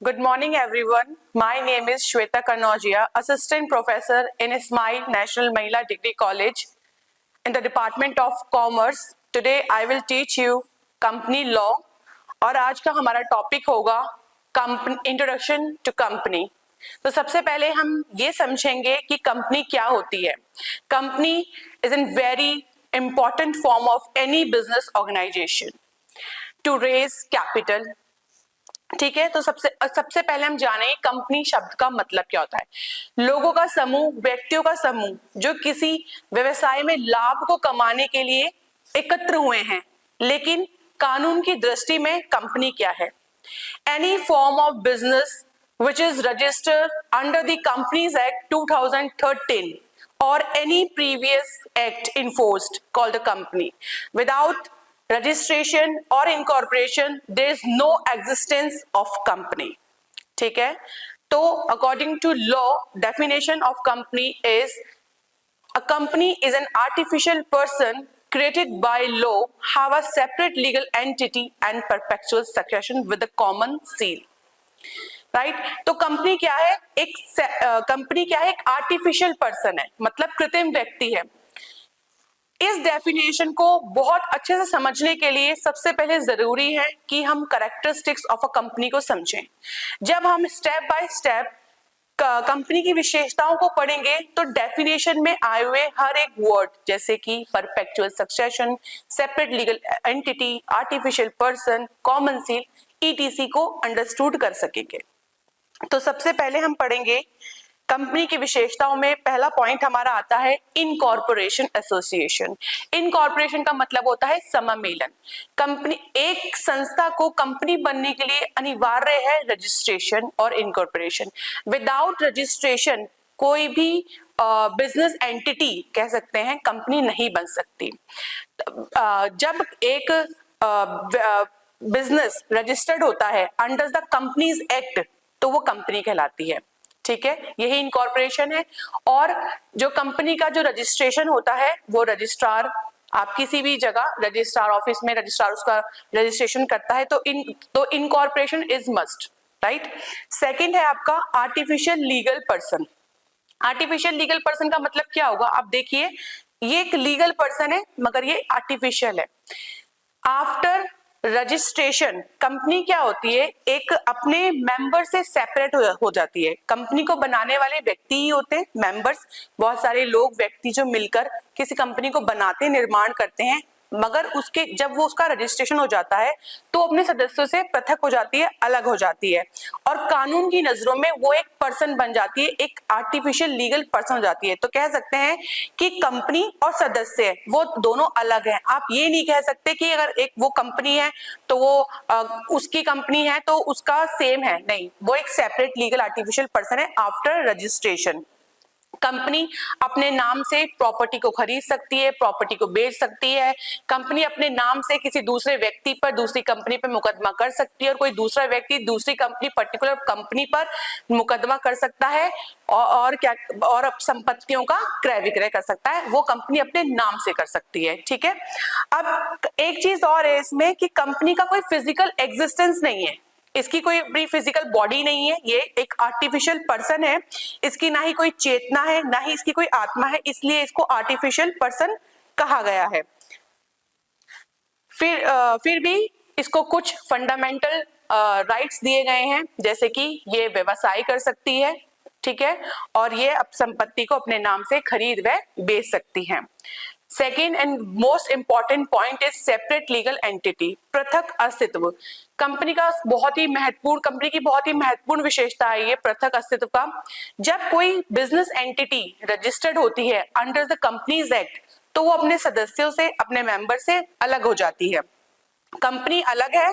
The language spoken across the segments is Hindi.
Good morning, everyone. My name is Shweta Kanojia, Assistant Professor in Ismail National Mahila Degree College in the Department of Commerce. Today, I will teach you Company Law. और आज का हमारा टॉपिक होगा इंट्रोडक्शन टू कंपनी। तो सबसे पहले हम ये समझेंगे कि कंपनी क्या होती है। Company is an very important form of any business organization to raise capital. ठीक है, तो सबसे पहले हम जाने कंपनी शब्द का मतलब क्या होता है। लोगों का समूह, व्यक्तियों का समूह जो किसी व्यवसाय में लाभ को कमाने के लिए एकत्र हुए हैं। लेकिन कानून की दृष्टि में कंपनी क्या है? Any form of business which is registered under the Companies Act 2013 or any previous act enforced called a company. Without registration or incorporation, there is no existence of company. ठीक है, तो according to law, definition of company is a company is an artificial person created by law, have a separate legal entity and perpetual succession with a common seal. Right तो कंपनी क्या है? कंपनी क्या है? एक आर्टिफिशियल पर्सन है, मतलब कृत्रिम व्यक्ति है। इस डेफिनेशन को बहुत अच्छे से समझने के लिए सबसे पहले जरूरी है कि हम कैरेक्टरिस्टिक्स ऑफ अ कंपनी को समझें। जब हम स्टेप बाय स्टेप कंपनी की विशेषताओं को पढ़ेंगे तो डेफिनेशन में आए हुए हर एक वर्ड जैसे कि perpetual succession, separate legal entity, artificial person, common seal, etc को अंडरस्टूड कर सकेंगे। तो सबसे पहले हम पढ़ेंगे कंपनी की विशेषताओं में पहला पॉइंट हमारा आता है इनकॉर्पोरेशन एसोसिएशन। इनकॉर्पोरेशन का मतलब होता है सममेलन। कंपनी, एक संस्था को कंपनी बनने के लिए अनिवार्य है रजिस्ट्रेशन और इनकॉर्पोरेशन। विदाउट रजिस्ट्रेशन कोई भी बिजनेस एंटिटी कह सकते हैं कंपनी नहीं बन सकती। जब एक बिजनेस रजिस्टर्ड होता है अंडर द कंपनीज एक्ट तो वो कंपनी कहलाती है। ठीक है, यही इनकॉर्पोरेशन है। और जो कंपनी का जो रजिस्ट्रेशन होता है वो रजिस्ट्रार, आप किसी भी जगह रजिस्ट्रार ऑफिस में रजिस्ट्रार उसका रजिस्ट्रेशन करता है। तो incorporation is must, right. Second है आपका artificial legal person. Artificial legal person का मतलब क्या होगा? आप देखिए, ये एक लीगल पर्सन है मगर ये आर्टिफिशियल है। आफ्टर रजिस्ट्रेशन कंपनी क्या होती है? एक अपने मेंबर से सेपरेट हो जाती है। कंपनी को बनाने वाले व्यक्ति ही होते हैं मेंबर्स, बहुत सारे लोग व्यक्ति जो मिलकर किसी कंपनी को बनाते, निर्माण करते हैं। मगर उसके जब वो उसका रजिस्ट्रेशन हो जाता है तो अपने सदस्यों से पृथक हो जाती है, अलग हो जाती है और कानून की नजरों में वो एक पर्सन बन जाती है, एक आर्टिफिशियल लीगल पर्सन हो जाती है। तो कह सकते हैं कि कंपनी और सदस्य वो दोनों अलग हैं। आप ये नहीं कह सकते कि अगर एक वो कंपनी है तो वो उसकी कंपनी है तो उसका सेम है, नहीं, वो एक सेपरेट लीगल आर्टिफिशियल पर्सन है आफ्टर रजिस्ट्रेशन। कंपनी अपने नाम से प्रॉपर्टी को खरीद सकती है, प्रॉपर्टी को बेच सकती है। कंपनी अपने नाम से किसी दूसरे व्यक्ति पर, दूसरी कंपनी पर मुकदमा कर सकती है और कोई दूसरा व्यक्ति दूसरी कंपनी, पर्टिकुलर कंपनी पर मुकदमा कर सकता है और क्या, और संपत्तियों का क्रय विक्रय कर सकता है। वो कंपनी अपने नाम से कर सकती है। ठीक है, अब एक चीज और है इसमें कि कंपनी का कोई फिजिकल एग्जिस्टेंस नहीं है, इसकी कोई अपनी फिजिकल बॉडी नहीं है, ये एक आर्टिफिशियल पर्सन है। इसकी ना ही कोई चेतना है ना ही इसकी कोई आत्मा है, इसलिए इसको आर्टिफिशियल पर्सन कहा गया है। फिर भी इसको कुछ फंडामेंटल राइट्स दिए गए हैं, जैसे कि ये व्यवसाय कर सकती है, ठीक है, और ये संपत्ति को अपने नाम से खरीद व बेच सकती है। Second and most important point is separate legal entity, पृथक अस्तित्व। कंपनी की बहुत ही महत्वपूर्ण विशेषता है ये पृथक अस्तित्व का। जब कोई बिजनेस एंटिटी रजिस्टर्ड होती है अंडर द कंपनीज एक्ट तो वो अपने सदस्यों से, अपने मेंबर से अलग हो जाती है। कंपनी अलग है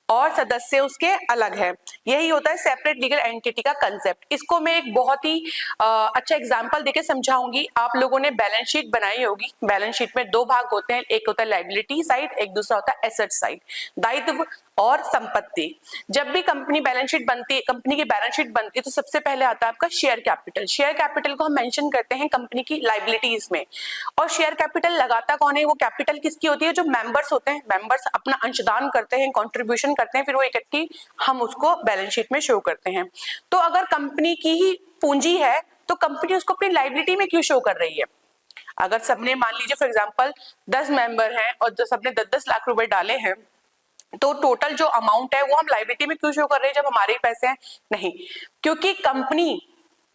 और सदस्य उसके अलग है। यही होता है सेपरेट लीगल एंटिटी का कंसेप्ट। इसको मैं एक बहुत ही अच्छा एग्जांपल देके समझाऊंगी। आप लोगों ने बैलेंस शीट बनाई होगी। बैलेंस शीट में दो भाग होते हैं, एक होता है लायबिलिटी साइड, एक दूसरा होता है एसेट साइड। दायित्व और संपत्ति। जब भी कंपनी बैलेंस शीट बनती है, कंपनी की बैलेंस शीट बनती है, तो सबसे पहले आता है आपका शेयर कैपिटल। शेयर कैपिटल को हम मेंशन करते हैं कंपनी की लायबिलिटीज में। और शेयर कैपिटल लगाता कौन है? वो कैपिटल किसकी होती है? जो मेंबर्स होते हैं, मेंबर्स अपना अंशदान करते हैं, कंट्रीब्यूशन करते हैं, फिर वो इकट्ठी हम उसको बैलेंस शीट में शो करते हैं। तो अगर कंपनी की ही पूंजी है तो कंपनी उसको अपनी लायबिलिटी में क्यों शो कर रही है? अगर सबने मान लीजिए फॉर एग्जांपल 10 मेंबर हैं और सबने 10-10 लाख रुपए डाले हैं, तो टोटल जो अमाउंट है वो हम लायबिलिटी में क्यों शो कर रहे हैं जब हमारे ही पैसे हैं? नहीं, क्योंकि कंपनी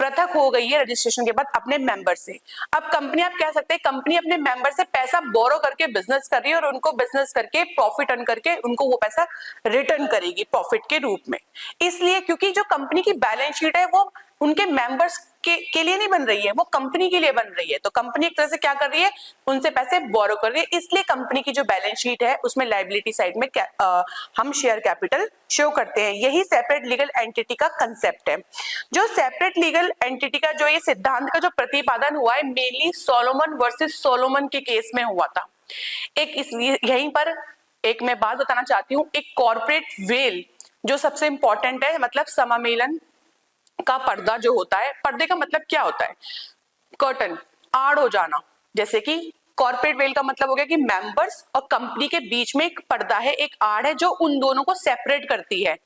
पृथक हो गई है रजिस्ट्रेशन के बाद अपने मेंबर से। अब कंपनी, आप कह सकते हैं कंपनी अपने मेंबर से पैसा बोरो करके बिजनेस कर रही है और उनको बिजनेस करके प्रॉफिट अर्न करके उनको वो पैसा रिटर्न करेगी प्रॉफिट के रूप में। इसलिए क्योंकि जो कंपनी की बैलेंस शीट है वो उनके मेंबर्स के लिए नहीं बन रही है, वो कंपनी के लिए बन रही है। तो कंपनी एक तरह से क्या कर रही है? उनसे पैसे बोरो कर रही है। इसलिए कंपनी की जो बैलेंस शीट है उसमें लायबिलिटी साइड में हम शेयर कैपिटल शो करते हैं। यही सेपरेट लीगल एंटिटी का कंसेप्ट है। जो सेपरेट लीगल एंटिटी का जो ये सिद्धांत का जो प्रतिपादन हुआ है, मेनली सोलोमन वर्सेस सोलोमन के केस में हुआ था। एक इसलिए यहीं पर एक मैं बात बताना चाहती हूँ, एक कॉर्पोरेट वेल जो सबसे इंपॉर्टेंट है, मतलब समामेलन का पर्दा जो होता है, पर्दे का मतलब क्या होता है? कर्टन, आड़ हो जाना। जैसे कि कॉर्पोरेट वेल का मतलब हो गया कि मेंबर्स और कंपनी के बीच में एक पर्दा है, एक आड़ है जो उन दोनों को सेपरेट करती है।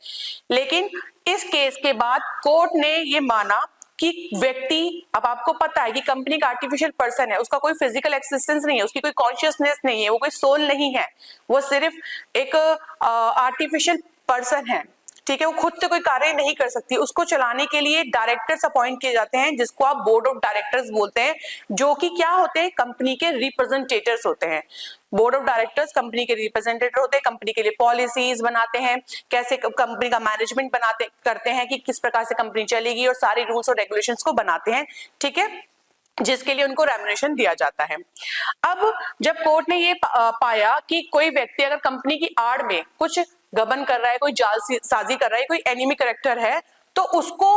लेकिन इस केस के बाद कोर्ट ने ये माना कि व्यक्ति, अब आपको पता है कि कंपनी का आर्टिफिशियल पर्सन है, उसका कोई फिजिकल एक्सिस्टेंस नहीं है, उसकी कोई कॉन्शियसनेस नहीं है, वो कोई सोल नहीं है, वो सिर्फ एक आर्टिफिशियल पर्सन है। ठीक है, वो खुद से कोई कार्य नहीं कर सकती। उसको चलाने के लिए डायरेक्टर्स अपॉइंट किए जाते हैं, जिसको आप बोर्ड ऑफ डायरेक्टर्स बोलते हैं, जो कि क्या होते हैं? कंपनी के रिप्रेजेंटेटिव्स होते हैं। बोर्ड ऑफ डायरेक्टर्स कंपनी के रिप्रेजेंटेटिव होते हैं, कंपनी के लिए पॉलिसीज बनाते हैं, कैसे कंपनी का मैनेजमेंट बनाते करते हैं कि किस प्रकार से कंपनी चलेगी, और सारे रूल्स और रेगुलेशंस को बनाते हैं। ठीक है, जिसके लिए उनको रेम्युनरेशन दिया जाता है। अब जब कोर्ट ने ये पाया कि कोई व्यक्ति अगर कंपनी की आड़ में कुछ गबन कर रहा है, कोई जालसाजी कर रहा है, कोई एनिमी कैरेक्टर है, तो उसको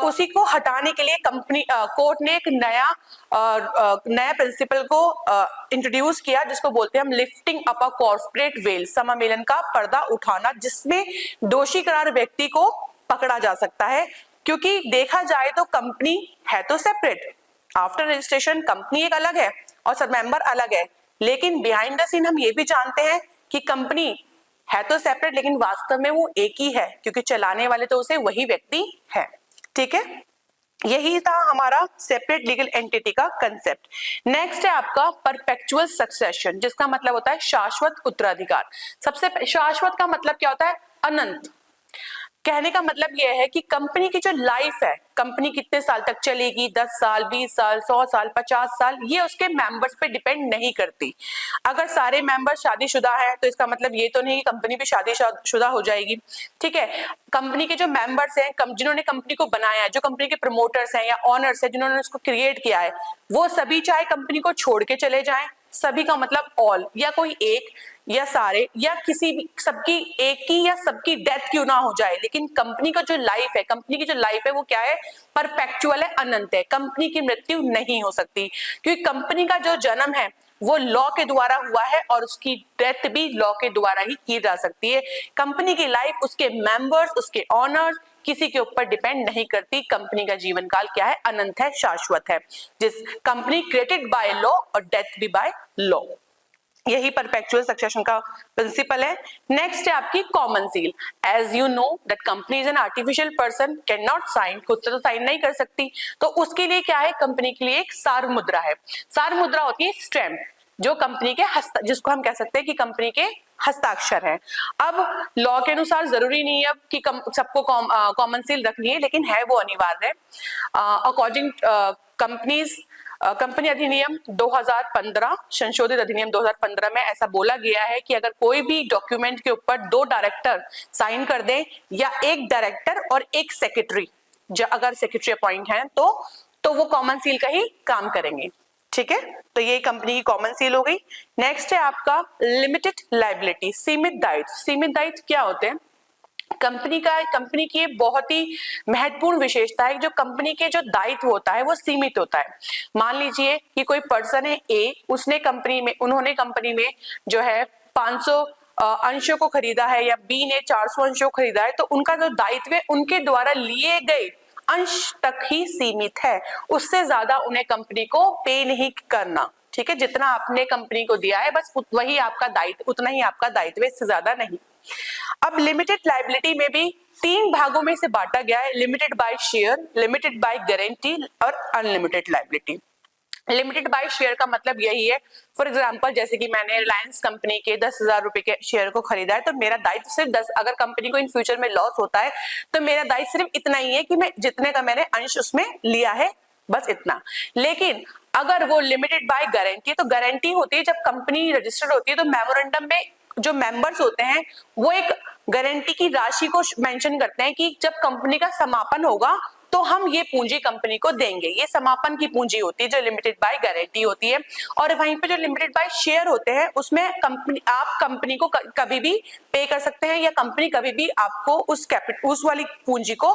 उसी को हटाने के लिए कंपनी कोर्ट ने एक नया प्रिंसिपल को इंट्रोड्यूस किया, जिसको बोलते हैं हम lifting up a corporate veil, समामेलन का पर्दा उठाना, जिसमें दोषी करार व्यक्ति को पकड़ा जा सकता है। क्योंकि देखा जाए तो कंपनी है तो सेपरेट, आफ्टर रजिस्ट्रेशन कंपनी एक अलग है और सब मेंबर अलग है, लेकिन बिहाइंड द सीन हम ये भी जानते हैं कि कंपनी है तो सेपरेट लेकिन वास्तव में वो एक ही है, क्योंकि चलाने वाले तो उसे वही व्यक्ति है। ठीक है, यही था हमारा सेपरेट लीगल एंटिटी का कंसेप्ट। नेक्स्ट है आपका परपेचुअल सक्सेशन, जिसका मतलब होता है शाश्वत उत्तराधिकार। सबसे शाश्वत का मतलब क्या होता है? अनंत। कहने का मतलब यह है कि कंपनी की जो लाइफ है, कंपनी कितने साल तक चलेगी, 10 साल, 20 साल, 100 साल, 50 साल, ये उसके मेंबर्स पे डिपेंड नहीं करती। अगर सारे मेंबर शादीशुदा हैं तो इसका मतलब ये तो नहीं कि कंपनी भी शादीशुदा हो जाएगी। ठीक है, कंपनी के जो मेंबर्स हैं, जिन्होंने कंपनी को बनाया है, जो कंपनी के प्रमोटर्स हैं या ऑनर्स हैं, जिन्होंने उसको क्रिएट किया है, वो सभी चाहे कंपनी को छोड़ के चले जाएं, सभी का मतलब ऑल, या कोई एक या सारे या किसी भी, सबकी एक की या सबकी डेथ क्यों ना हो जाए, लेकिन कंपनी का जो लाइफ है, कंपनी की जो लाइफ है वो क्या है? परपेचुअल है, अनंत है। कंपनी की मृत्यु नहीं हो सकती, क्योंकि कंपनी का जो जन्म है वो लॉ के द्वारा हुआ है और उसकी डेथ भी लॉ के द्वारा ही की जा सकती है। कंपनी की लाइफ उसके मेंबर्स, उसके ऑनर्स, किसी के ऊपर डिपेंड नहीं करती। कंपनी का जीवन काल क्या है? अनंत है, शाश्वत है। जिस कंपनी क्रिएटेड बाय लॉ और डेथ भी बाय लॉ, यही परपेचुअल सक्सेशन का प्रिंसिपल है। नेक्स्ट है आपकी common seal. As you know that company is an artificial person, can not sign, खुद से तो साइन नहीं कर सकती, तो उसके लिए क्या है? कंपनी के लिए एक सार मुद्रा है। सार मुद्रा होती है स्टैम्प, जो कंपनी के जिसको हम कह सकते हैं कि कंपनी के हस्ताक्षर है। अब लॉ के अनुसार जरूरी नहीं है अब कि सबको कॉमन सील रखनी है, लेकिन है वो अनिवार्य है। अकॉर्डिंग कंपनी अधिनियम 2015, संशोधित अधिनियम 2015 में ऐसा बोला गया है कि अगर कोई भी डॉक्यूमेंट के ऊपर 2 डायरेक्टर साइन कर दें या एक डायरेक्टर और एक सेक्रेटरी, अगर सेक्रेटरी अपॉइंट है तो वो कॉमन सील का ही काम करेंगे। ठीक है, तो ये कंपनी की कॉमन सील हो गई। नेक्स्ट है आपका लिमिटेड लायबिलिटी, सीमित दायित्व। सीमित दायित्व क्या होते हैं? कंपनी की बहुत ही महत्वपूर्ण विशेषता है, जो कंपनी के जो दायित्व होता है वो सीमित होता है। मान लीजिए कि कोई पर्सन है ए, उन्होंने कंपनी में जो है 500 अंशों को खरीदा है या बी ने 400 अंशों को खरीदा है, तो उनका जो दायित्व है उनके द्वारा लिए गए अंश तक ही सीमित है, उससे ज्यादा उन्हें कंपनी को पे नहीं करना। ठीक है, जितना आपने कंपनी को दिया है बस वही आपका दायित्व, उतना ही आपका दायित्व, इससे ज्यादा नहीं। अब लिमिटेड लायबिलिटी में भी 3 भागों में से बांटा गया है, limited by share, limited by guarantee और unlimited liability. Limited by share का मतलब यही है, फॉर एग्जांपल जैसे कि मैंने रिलायंस कंपनी के 10,000 रुपए के शेयर को खरीदा है, तो मेरा दायित्व सिर्फ 10, अगर कंपनी को इन फ्यूचर में लॉस होता है तो मेरा दायित्व सिर्फ इतना ही है कि मैं जितने का मैंने अंश उसमें लिया है बस इतना। लेकिन अगर वो लिमिटेड बाय गारंटी, तो गारंटी होती है जब कंपनी रजिस्टर्ड होती है तो मेमोरेंडम में जो मेंबर्स होते हैं वो एक गारंटी की राशि को मेंशन करते हैं कि जब कंपनी का समापन होगा तो हम ये पूंजी कंपनी को देंगे, ये समापन की पूंजी होती है जो लिमिटेड बाय गारंटी होती है। और वहीं पे जो लिमिटेड बाय शेयर होते हैं उसमें आप कंपनी को कभी भी पे कर सकते हैं या कंपनी कभी भी आपको उस वाली पूंजी को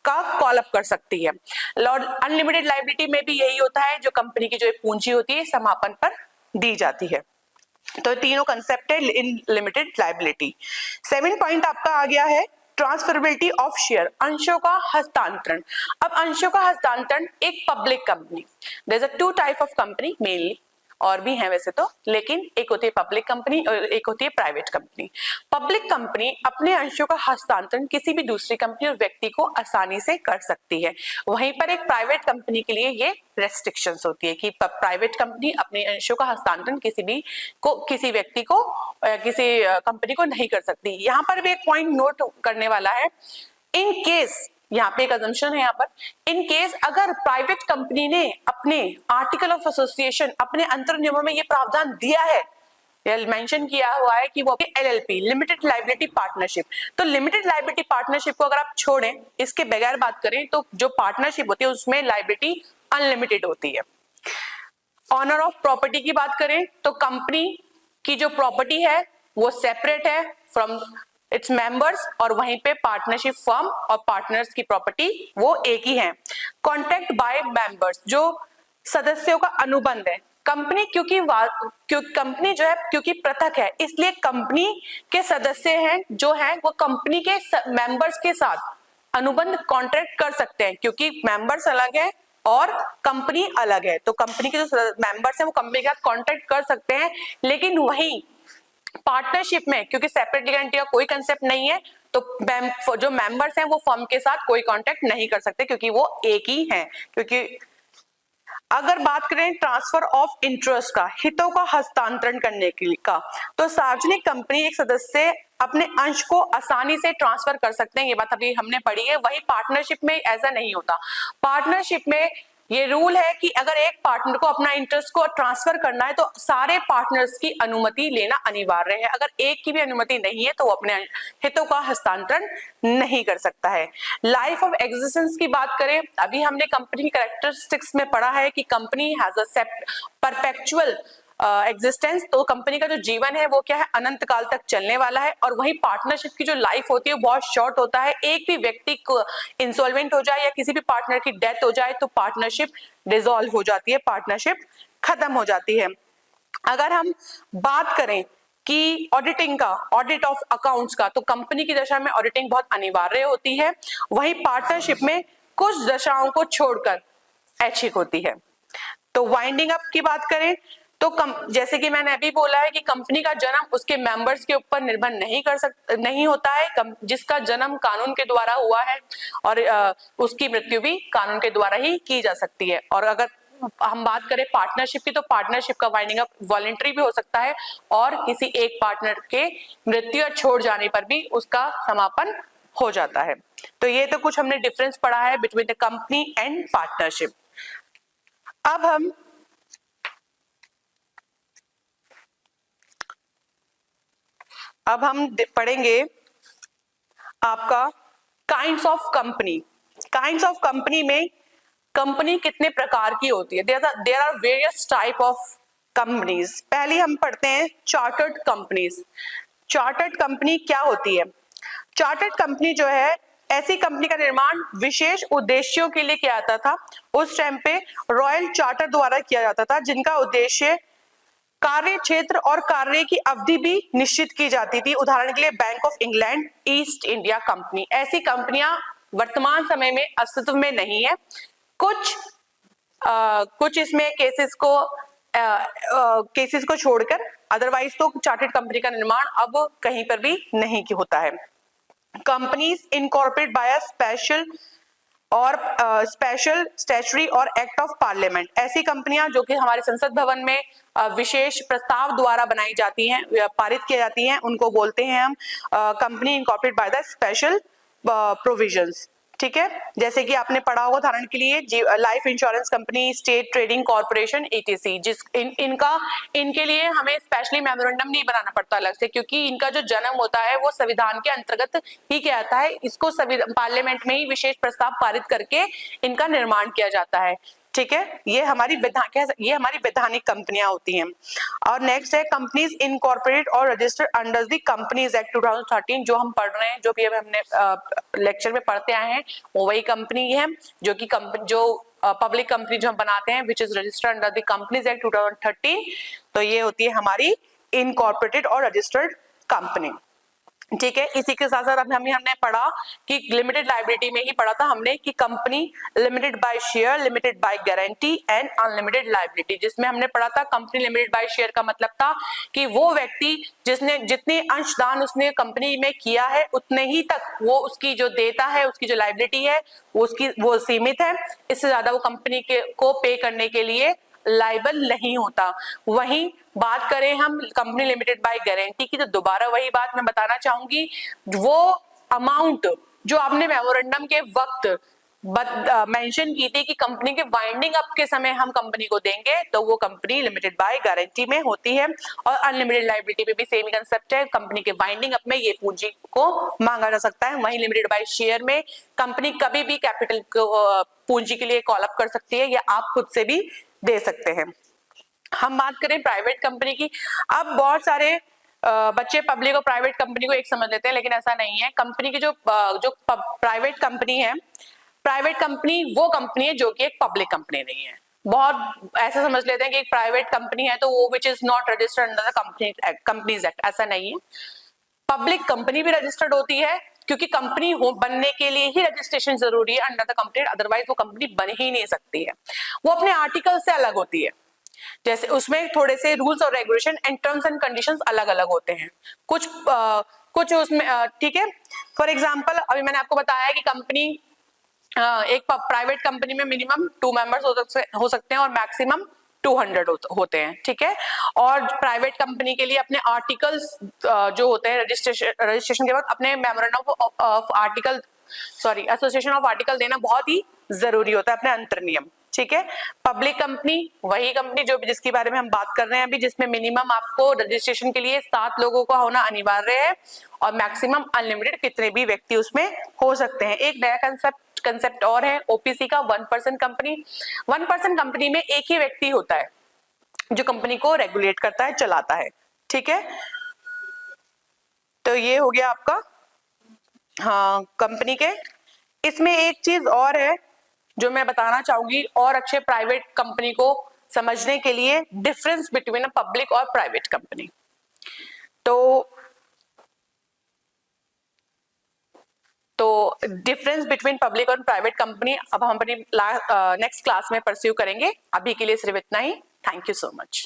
का कॉल अप कर सकती है। और अनलिमिटेड लायबिलिटी में भी यही होता है, जो कंपनी की जो पूंजी होती है समापन पर दी जाती है। तो तीनों कंसेप्ट है इन लिमिटेड लायबिलिटी। 7 पॉइंट आपका आ गया है ट्रांसफरेबिलिटी ऑफ शेयर, अंशों का हस्तांतरण। अब अंशों का हस्तांतरण एक public company, there is a 2 type of company mainly, और भी है वैसे तो, लेकिन एक होती है पब्लिक कंपनी और एक होती है प्राइवेट कंपनी। पब्लिक कंपनी अपने अंशों का हस्तांतरण किसी भी दूसरी कंपनी और व्यक्ति को आसानी से कर सकती है। वहीं पर एक प्राइवेट कंपनी के लिए ये रेस्ट्रिक्शंस होती है कि प्राइवेट कंपनी अपने अंशों का हस्तांतरण किसी व्यक्ति को किसी कंपनी को नहीं कर सकती। यहाँ पर भी एक पॉइंट नोट करने वाला है, इन केस, यहाँ पे एक अजम्पशन है यहाँ पर, इन केस अगर प्राइवेट कंपनी ने अपने आर्टिकल ऑफ एसोसिएशन, अपने अंतर नियमों में ये प्रावधान दिया है, मेंशन किया हुआ है कि वो एलएलपी, लिमिटेड लायबिलिटी पार्टनरशिप, तो लिमिटेड लायबिलिटी पार्टनरशिप को अगर आप छोड़ें, इसके बगैर बात करें तो जो पार्टनरशिप होती है उसमें लायबिलिटी अनलिमिटेड होती है। ऑनर ऑफ प्रॉपर्टी की बात करें तो कंपनी की जो प्रॉपर्टी है वो सेपरेट है फ्रॉम इट्स मेंबर्स, और वहीं पे पार्टनरशिप फर्म और पार्टनर्स की प्रॉपर्टी वो एक ही है। कॉन्ट्रैक्ट बाय मेंबर्स, जो सदस्यों का अनुबंध है, कंपनी कंपनी जो है क्योंकि पृथक है, इसलिए कंपनी के सदस्य हैं जो हैं वो कंपनी के मेंबर्स के साथ अनुबंध कॉन्ट्रैक्ट कर सकते हैं, क्योंकि मेंबर्स अलग है और कंपनी अलग है, तो कंपनी के जो मेंबर्स हैं वो कंपनी के साथ कॉन्ट्रैक्ट कर सकते हैं। लेकिन वही पार्टनरशिप में क्योंकि सेपरेट लीगल एंटिटी का कोई कंसेप्ट नहीं है, तो जो मेंबर्स हैं वो फर्म के साथ कोई कॉन्ट्रैक्ट नहीं कर सकते क्योंकि वो एक ही हैं। क्योंकि अगर बात करें ट्रांसफर ऑफ इंटरेस्ट का, हितों का हस्तांतरण करने के लिए का, तो सार्वजनिक कंपनी एक सदस्य अपने अंश को आसानी से ट्रांसफर कर सकते हैं, ये बात अभी हमने पढ़ी है। वही पार्टनरशिप में ऐसा नहीं होता। पार्टनरशिप में ये रूल है कि अगर एक पार्टनर को अपना इंटरेस्ट को ट्रांसफर करना है तो सारे पार्टनर्स की अनुमति लेना अनिवार्य है। अगर एक की भी अनुमति नहीं है तो वो अपने हितों का हस्तांतरण नहीं कर सकता है। लाइफ ऑफ एग्जिस्टेंस की बात करें, अभी हमने कंपनी की कैरेक्टरिस्टिक्स में पढ़ा है कि company has a perpetual existence, तो कंपनी का जो जीवन है वो क्या है, अनंत काल तक चलने वाला है। और वही पार्टनरशिप की जो लाइफ होती है वो बहुत शॉर्ट होता है। एक भी व्यक्ति को इंसॉल्वेंट हो जाए या किसी भी पार्टनर की डेथ हो जाए तो पार्टनरशिप डिसॉल्व हो जाती है, पार्टनरशिप खत्म हो जाती है। अगर हम बात करें कि ऑडिटिंग का, ऑडिट ऑफ अकाउंट्स का, तो कंपनी की दशा में ऑडिटिंग बहुत अनिवार्य होती है। वही पार्टनरशिप में कुछ दशाओं को छोड़कर ऐच्छिक होती है। तो वाइंडिंग अप की बात करें तो जैसे कि मैंने अभी बोला है कि कंपनी का जन्म उसके मेंबर्स के ऊपर निर्भर नहीं होता है, जिसका जन्म कानून के द्वारा हुआ है और उसकी मृत्यु भी कानून के द्वारा ही की जा सकती है। और अगर हम बात करें पार्टनरशिप की, तो पार्टनरशिप का वाइंडिंग अप वॉलंटरी भी हो सकता है और किसी एक पार्टनर के मृत्यु या छोड़ जाने पर भी उसका समापन हो जाता है। तो ये तो कुछ हमने डिफरेंस पढ़ा है between the company and partnership. अब हम पढ़ेंगे आपका kinds of company. Kinds of company में कंपनी कितने प्रकार की होती है, there are various type of companies. पहले हम पढ़ते हैं चार्टर्ड कंपनीज। चार्टर्ड कंपनी क्या होती है? चार्टर्ड कंपनी जो है, ऐसी कंपनी का निर्माण विशेष उद्देश्यों के लिए किया जाता था। उस टाइम पे रॉयल चार्टर द्वारा किया जाता था, जिनका उद्देश्य कार्य क्षेत्र और कार्य की अवधि भी निश्चित की जाती थी। उदाहरण के लिए bank of England, east India company, ऐसी कंपनियां वर्तमान समय में अस्तित्व में नहीं है। कुछ इसमें केसेस को छोड़कर अदरवाइज तो चार्टर्ड कंपनी का निर्माण अब कहीं पर भी नहीं होता है। Companies incorporate by special statutory और एक्ट ऑफ पार्लियामेंट, ऐसी कंपनियां जो कि हमारे संसद भवन में विशेष प्रस्ताव द्वारा बनाई जाती हैं, पारित की जाती हैं, उनको बोलते हैं हम company incorporate by the special provisions. ठीक है, जैसे कि आपने पढ़ा होगा उदाहरण के लिए life insurance company, state trading corporation etc, इनके लिए हमें स्पेशली मेमोरेंडम नहीं बनाना पड़ता अलग से, क्योंकि इनका जो जन्म होता है वो संविधान के अंतर्गत ही किया जाता है। इसको पार्लियामेंट में ही विशेष प्रस्ताव पारित करके इनका निर्माण किया जाता है। ठीक है, ये हमारी वैधानिक कंपनियां होती हैं। और नेक्स्ट है कंपनीज इनकॉर्पोरेट और registered under the companies act 2013, जो हम पढ़ रहे हैं, जो भी हमने लेक्चर में पढ़ते आए हैं, वो वही कंपनी है जो कि पब्लिक कंपनी जो हम बनाते हैं which is registered under the companies act 2013, तो ये होती है हमारी इनकॉर्पोरेटेड और रजिस्टर्ड कंपनी। ठीक है, इसी के साथ साथ हमने पढ़ा कि लिमिटेड लायबिलिटी में ही पढ़ा था हमने कि company limited by share, limited by guarantee and unlimited liability, जिसमें हमने पढ़ा था कंपनी लिमिटेड बाय शेयर का मतलब था कि वो व्यक्ति जिसने जितने अंशदान उसने कंपनी में किया है उतने ही तक वो उसकी जो देता है, उसकी जो लायबिलिटी है वो सीमित है, इससे ज्यादा वो कंपनी को पे करने के लिए लाइबल नहीं होता। वहीं बात करें हम कंपनी लिमिटेड बाय गारंटी की, तो दोबारा वही बात मैं बताना चाहूंगी, वो अमाउंट जो आपने मेमोरेंडम के वक्त मेंशन की थी कि कंपनी के वाइंडिंग अप के समय हम कंपनी को देंगे, तो वो कंपनी लिमिटेड बाय गारंटी में होती है। और अनलिमिटेड लायबिलिटी में भी सेम कंसेप्ट है, कंपनी के वाइंडिंग अप में ये पूंजी को मांगा जा सकता है। वहीं लिमिटेड बाय शेयर में कंपनी कभी भी कैपिटल को पूंजी के लिए कॉल अप कर सकती है या आप खुद से भी दे सकते हैं। हम बात करें प्राइवेट कंपनी की, अब बहुत सारे बच्चे पब्लिक और प्राइवेट कंपनी को एक समझ लेते हैं, लेकिन ऐसा नहीं है। कंपनी की जो प्राइवेट कंपनी है, प्राइवेट कंपनी वो कंपनी है जो कि एक पब्लिक कंपनी नहीं है। बहुत ऐसा समझ लेते हैं कि एक प्राइवेट कंपनी है तो वो which is not registered under the companies act, ऐसा नहीं है। पब्लिक कंपनी भी रजिस्टर्ड होती है, क्योंकि कंपनी बनने के लिए ही रजिस्ट्रेशन जरूरी है अंडर द कंपनी, अदरवाइज वो कंपनी बन ही नहीं सकती है। वो अपने आर्टिकल से अलग होती है, जैसे उसमें थोड़े से रूल्स और regulation and terms and conditions अलग अलग होते हैं कुछ उसमें। ठीक है, फॉर एग्जांपल अभी मैंने आपको बताया कि कंपनी एक प्राइवेट कंपनी में मिनिमम 2 मेंबर्स हो सकते हैं और मैक्सिमम 200 होते हैं। ठीक है, और प्राइवेट कंपनी के लिए अपने आर्टिकल्स जो होते हैं रजिस्ट्रेशन के बाद अपने memorandum of article association of article देना बहुत ही जरूरी होता है, अपने अंतर नियम। ठीक है, पब्लिक कंपनी वही कंपनी जो जिसके बारे में हम बात कर रहे हैं अभी, जिसमें मिनिमम आपको रजिस्ट्रेशन के लिए 7 लोगों का होना अनिवार्य है और मैक्सिमम अनलिमिटेड कितने भी व्यक्ति उसमें हो सकते हैं। एक नया कंसेप्ट और है ओपीसी का, 1% कंपनी। 1% कंपनी में एक ही व्यक्ति होता है जो कंपनी को रेगुलेट करता है, चलाता है। ठीक है, तो ये हो गया आपका कंपनी के। इसमें एक चीज और है जो मैं बताना चाहूंगी और अच्छे प्राइवेट कंपनी को समझने के लिए, डिफरेंस बिटवीन अ पब्लिक और प्राइवेट कंपनी। तो डिफरेंस बिटवीन पब्लिक और प्राइवेट कंपनी अब हम अपनी नेक्स्ट क्लास में परस्यू करेंगे। अभी के लिए सिर्फ इतना ही। Thank you so much.